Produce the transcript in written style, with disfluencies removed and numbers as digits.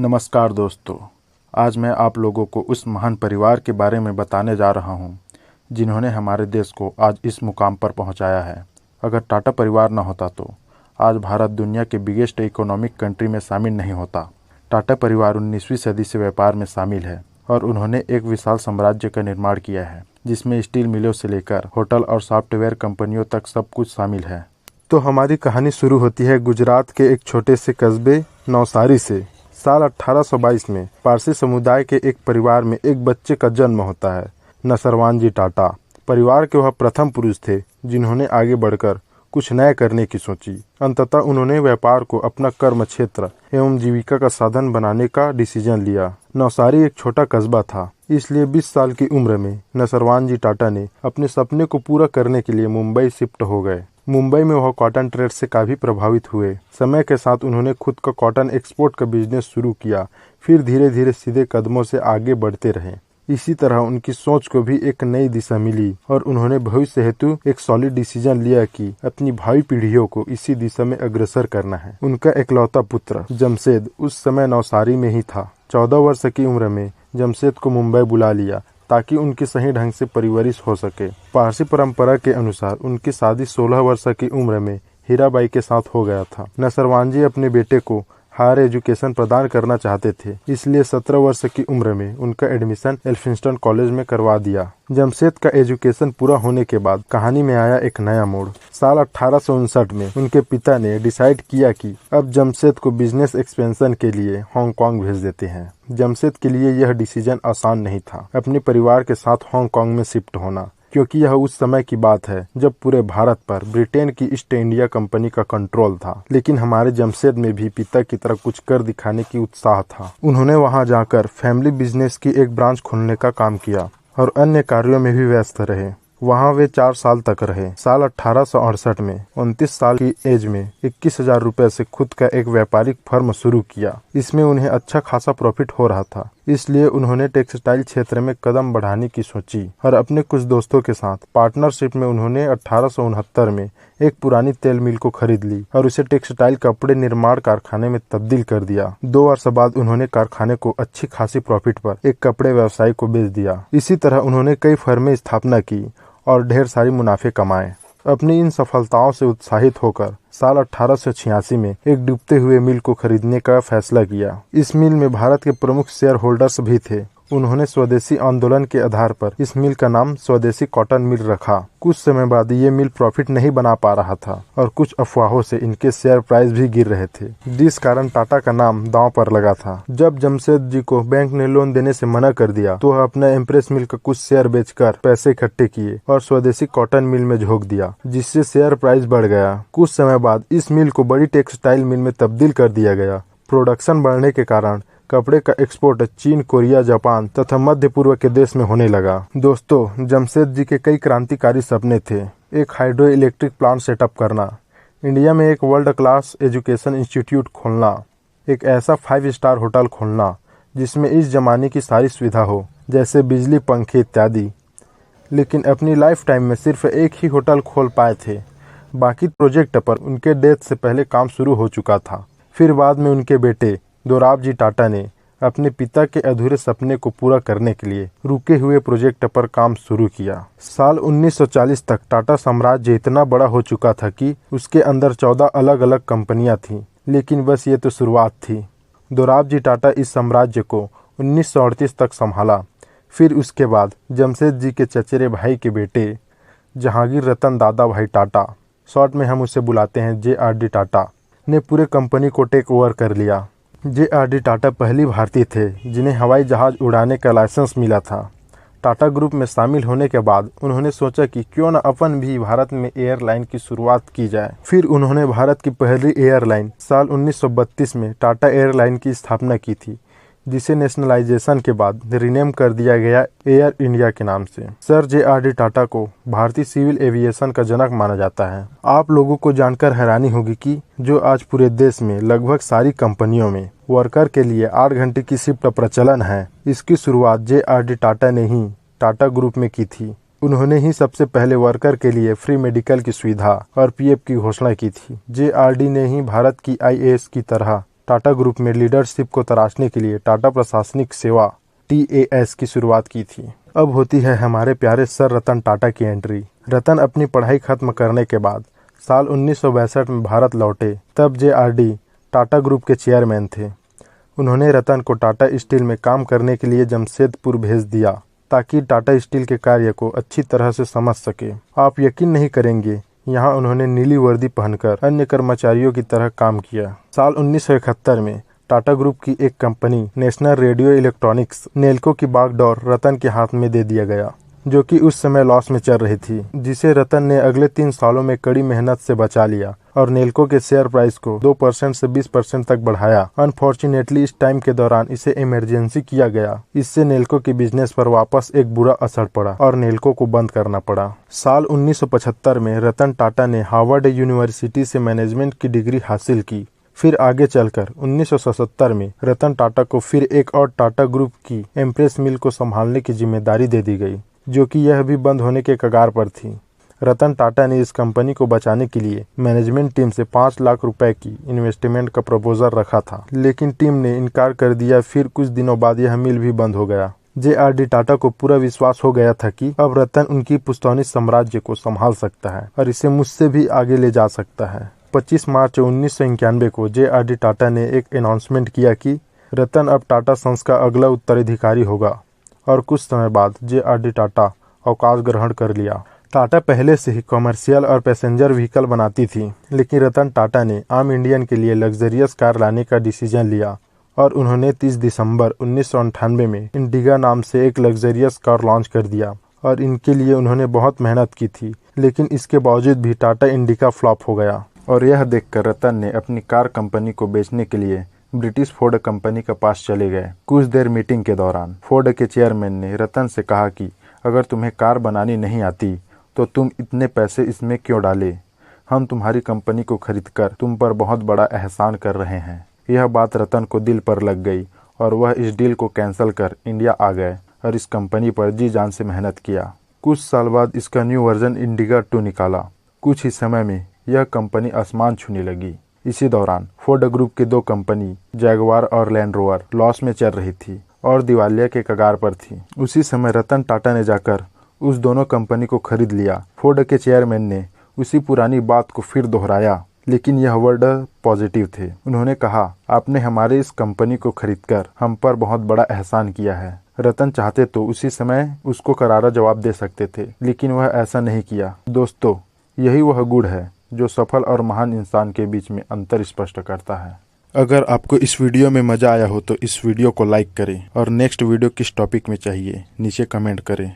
नमस्कार दोस्तों, आज मैं आप लोगों को उस महान परिवार के बारे में बताने जा रहा हूं, जिन्होंने हमारे देश को आज इस मुकाम पर पहुंचाया है। अगर टाटा परिवार न होता तो आज भारत दुनिया के बिगेस्ट इकोनॉमिक कंट्री में शामिल नहीं होता। टाटा परिवार 19वीं सदी से व्यापार में शामिल है और उन्होंने एक विशाल साम्राज्य का निर्माण किया है, जिसमें स्टील मिलों से लेकर होटल और सॉफ्टवेयर कंपनियों तक सब कुछ शामिल है। तो हमारी कहानी शुरू होती है गुजरात के एक छोटे से कस्बे नवसारी से। साल 1822 में पारसी समुदाय के एक परिवार में एक बच्चे का जन्म होता है, नसरवान जी टाटा। परिवार के वह प्रथम पुरुष थे जिन्होंने आगे बढ़कर कुछ नया करने की सोची। अंततः उन्होंने व्यापार को अपना कर्म क्षेत्र एवं जीविका का साधन बनाने का डिसीजन लिया। नवसारी एक छोटा कस्बा था, इसलिए 20 साल की उम्र में नसरवान जी टाटा ने अपने सपने को पूरा करने के लिए मुंबई शिफ्ट हो गए। मुंबई में वह कॉटन ट्रेड से काफ़ी प्रभावित हुए। समय के साथ उन्होंने खुद का कॉटन एक्सपोर्ट का बिजनेस शुरू किया, फिर धीरे धीरे सीधे कदमों से आगे बढ़ते रहे। इसी तरह उनकी सोच को भी एक नई दिशा मिली और उन्होंने भविष्य हेतु एक सॉलिड डिसीजन लिया कि अपनी भावी पीढ़ियों को इसी दिशा में अग्रसर करना है। उनका एकलौता पुत्र जमशेद उस समय नवसारी में ही था। 14 वर्ष की उम्र में जमशेद को मुंबई बुला लिया ताकि उनकी सही ढंग से परवरिश हो सके। पारसी परंपरा के अनुसार उनकी शादी 16 वर्ष की उम्र में हीराबाई के साथ हो गया था। नसरवान जी अपने बेटे को हायर एजुकेशन प्रदान करना चाहते थे, इसलिए 17 वर्ष की उम्र में उनका एडमिशन एल्फिंस्टन कॉलेज में करवा दिया। जमशेद का एजुकेशन पूरा होने के बाद कहानी में आया एक नया मोड़। साल 1859 में उनके पिता ने डिसाइड किया कि अब जमशेद को बिजनेस एक्सपेंशन के लिए हांगकांग भेज देते हैं। जमशेद के लिए यह डिसीजन आसान नहीं था, अपने परिवार के साथ हांगकांग में शिफ्ट होना, क्योंकि यह उस समय की बात है जब पूरे भारत पर ब्रिटेन की ईस्ट इंडिया कंपनी का कंट्रोल था। लेकिन हमारे जमशेद में भी पिता की तरह कुछ कर दिखाने की उत्साह था। उन्होंने वहां जाकर फैमिली बिजनेस की एक ब्रांच खोलने का काम किया और अन्य कार्यों में भी व्यस्त रहे। वहां वे 4 साल तक रहे। साल 1868 में 29 साल की एज में 21,000 रुपए से खुद का एक व्यापारिक फर्म शुरू किया। इसमें उन्हें अच्छा खासा प्रॉफिट हो रहा था, इसलिए उन्होंने टेक्सटाइल क्षेत्र में कदम बढ़ाने की सोची और अपने कुछ दोस्तों के साथ पार्टनरशिप में उन्होंने 1869 में एक पुरानी तेल मिल को खरीद ली और उसे टेक्सटाइल कपड़े निर्माण कारखाने में तब्दील कर दिया। 2 वर्ष बाद उन्होंने कारखाने को अच्छी खासी प्रॉफिट पर एक कपड़े व्यवसायी को बेच दिया। इसी तरह उन्होंने कई फर्में स्थापना की और ढेर सारी मुनाफे कमाए। अपनी इन सफलताओं से उत्साहित होकर साल 1886 में एक डूबते हुए मिल को खरीदने का फैसला किया। इस मिल में भारत के प्रमुख शेयर होल्डर्स भी थे। उन्होंने स्वदेशी आंदोलन के आधार पर इस मिल का नाम स्वदेशी कॉटन मिल रखा। कुछ समय बाद ये मिल प्रॉफिट नहीं बना पा रहा था और कुछ अफवाहों से इनके शेयर प्राइस भी गिर रहे थे, जिस कारण टाटा का नाम दांव पर लगा था। जब जमशेद जी को बैंक ने लोन देने से मना कर दिया तो वह अपना एम्प्रेस मिल का कुछ शेयर बेचकर पैसे इकट्ठे किए और स्वदेशी कॉटन मिल में झोंक दिया, जिससे शेयर प्राइस बढ़ गया। कुछ समय बाद इस मिल को बड़ी टेक्सटाइल मिल में तब्दील कर दिया गया। प्रोडक्शन बढ़ने के कारण कपड़े का एक्सपोर्ट चीन, कोरिया, जापान तथा मध्य पूर्व के देश में होने लगा। दोस्तों, जमशेद जी के कई क्रांतिकारी सपने थे। एक हाइड्रो इलेक्ट्रिक प्लांट सेटअप करना, इंडिया में एक वर्ल्ड क्लास एजुकेशन इंस्टीट्यूट खोलना, एक ऐसा 5 स्टार होटल खोलना जिसमें इस जमाने की सारी सुविधा हो, जैसे बिजली, पंखे इत्यादि। लेकिन अपनी लाइफ टाइम में सिर्फ एक ही होटल खोल पाए थे। बाकी प्रोजेक्ट पर उनके डेथ से पहले काम शुरू हो चुका था। फिर बाद में उनके बेटे दोराब जी टाटा ने अपने पिता के अधूरे सपने को पूरा करने के लिए रुके हुए प्रोजेक्ट पर काम शुरू किया। साल 1940 तक टाटा साम्राज्य इतना बड़ा हो चुका था कि उसके अंदर 14 अलग अलग कंपनियां थीं। लेकिन बस ये तो शुरुआत थी। दोराब जी टाटा इस साम्राज्य को 1938 तक संभाला। फिर उसके बाद जमशेद जी के चचेरे भाई के बेटे जहांगीर रतन दादा भाई टाटा, शॉर्ट में हम उसे बुलाते हैं JRD टाटा, ने पूरे कंपनी को टेक ओवर कर लिया। JRD टाटा पहली भारतीय थे जिन्हें हवाई जहाज उड़ाने का लाइसेंस मिला था। टाटा ग्रुप में शामिल होने के बाद उन्होंने सोचा कि क्यों न अपन भी भारत में एयरलाइन की शुरुआत की जाए। फिर उन्होंने भारत की पहली एयरलाइन साल 1932 में टाटा एयरलाइन की स्थापना की थी, जिसे नेशनलाइजेशन के बाद रिनेम कर दिया गया एयर इंडिया के नाम से। सर JRD टाटा को भारतीय सिविल एविएशन का जनक माना जाता है। आप लोगों को जानकर हैरानी होगी कि जो आज पूरे देश में लगभग सारी कंपनियों में वर्कर के लिए 8 घंटे की शिफ्ट प्रचलन है, इसकी शुरुआत JRD टाटा ने ही टाटा ग्रुप में की थी। उन्होंने ही सबसे पहले वर्कर के लिए फ्री मेडिकल की सुविधा और PF की घोषणा की थी। JRD ने ही भारत की IAS की तरह टाटा ग्रुप में लीडरशिप को तराशने के लिए टाटा प्रशासनिक सेवा TAS की शुरुआत की थी। अब होती है हमारे प्यारे सर रतन टाटा की एंट्री। रतन अपनी पढ़ाई खत्म करने के बाद साल 1962 में भारत लौटे। तब JRD टाटा ग्रुप के चेयरमैन थे। उन्होंने रतन को टाटा स्टील में काम करने के लिए जमशेदपुर भेज दिया ताकि टाटा स्टील के कार्य को अच्छी तरह से समझ सके। आप यकीन नहीं करेंगे, यहाँ उन्होंने नीली वर्दी पहनकर अन्य कर्मचारियों की तरह काम किया। साल 1971 में टाटा ग्रुप की एक company national radio electronics Nelco की बागडोर रतन के हाथ में दे दिया गया, जो कि उस समय लॉस में चल रही थी, जिसे रतन ने अगले 3 सालों में कड़ी मेहनत से बचा लिया और नेल्को के शेयर प्राइस को 2% से 20% तक बढ़ाया। अनफॉर्चुनेटली इस टाइम के दौरान इसे इमरजेंसी किया गया। इससे नेल्को के बिजनेस पर वापस एक बुरा असर पड़ा और नेल्को को बंद करना पड़ा। साल 1975 में रतन टाटा ने हार्वर्ड यूनिवर्सिटी से मैनेजमेंट की डिग्री हासिल की। फिर आगे चलकर 1977 में रतन टाटा को फिर एक और टाटा ग्रुप की एम्प्रेस मिल को संभालने की जिम्मेदारी दे दी गई, जो कि यह भी बंद होने के कगार पर थी। रतन टाटा ने इस कंपनी को बचाने के लिए मैनेजमेंट टीम से 5 लाख रुपए की इन्वेस्टमेंट का प्रपोजल रखा था, लेकिन टीम ने इनकार कर दिया। फिर कुछ दिनों बाद यह मिल भी बंद हो गया। JRD टाटा को पूरा विश्वास हो गया था कि अब रतन उनकी पुश्तौनी साम्राज्य को संभाल सकता है और इसे मुझसे भी आगे ले जा सकता है। 25 मार्च 1991 को JRD टाटा ने एक अनाउंसमेंट किया कि रतन अब टाटा सन्स का अगला उत्तराधिकारी होगा और कुछ समय बाद JRD टाटा अवकाश ग्रहण कर लिया। टाटा पहले से ही कमर्शियल और पैसेंजर व्हीकल बनाती थी, लेकिन रतन टाटा ने आम इंडियन के लिए लग्जरियस कार लाने का डिसीजन लिया और उन्होंने 30 दिसंबर 1998 में इंडिगा नाम से एक लग्जरियस कार लॉन्च कर दिया और इनके लिए उन्होंने बहुत मेहनत की थी, लेकिन इसके बावजूद भी टाटा इंडिका फ्लॉप हो गया। और यह देखकर रतन ने अपनी कार कंपनी को बेचने के लिए ब्रिटिश फोर्ड कंपनी के पास चले गए। कुछ देर मीटिंग के दौरान फोर्ड के चेयरमैन ने रतन से कहा कि अगर तुम्हें कार बनानी नहीं आती तो तुम इतने पैसे इसमें क्यों डाले? हम तुम्हारी कंपनी को खरीदकर तुम पर बहुत बड़ा एहसान कर रहे हैं। यह बात रतन को दिल पर लग गई और वह इस डील को कैंसिल कर इंडिया आ गए और इस कंपनी पर जी जान से मेहनत किया। कुछ साल बाद इसका न्यू वर्जन इंडिगा 2 निकाला। कुछ ही समय में यह कंपनी आसमान छूने लगी। इसी दौरान फोर्ड ग्रुप की 2 कंपनी जैगवार और लैंड रोवर लॉस में चल रही थी और दिवालिया के कगार पर थी। उसी समय रतन टाटा ने जाकर उस दोनों कंपनी को खरीद लिया। फोर्ड के चेयरमैन ने उसी पुरानी बात को फिर दोहराया, लेकिन यह वर्ड पॉजिटिव थे। उन्होंने कहा, आपने हमारे इस कंपनी को खरीदकर हम पर बहुत बड़ा एहसान किया है। रतन चाहते तो उसी समय उसको करारा जवाब दे सकते थे, लेकिन वह ऐसा नहीं किया। दोस्तों, यही वह गुण है जो सफल और महान इंसान के बीच में अंतर स्पष्ट करता है। अगर आपको इस वीडियो में मजा आया हो तो इस वीडियो को लाइक करें और नेक्स्ट वीडियो किस टॉपिक में चाहिए नीचे कमेंट करें।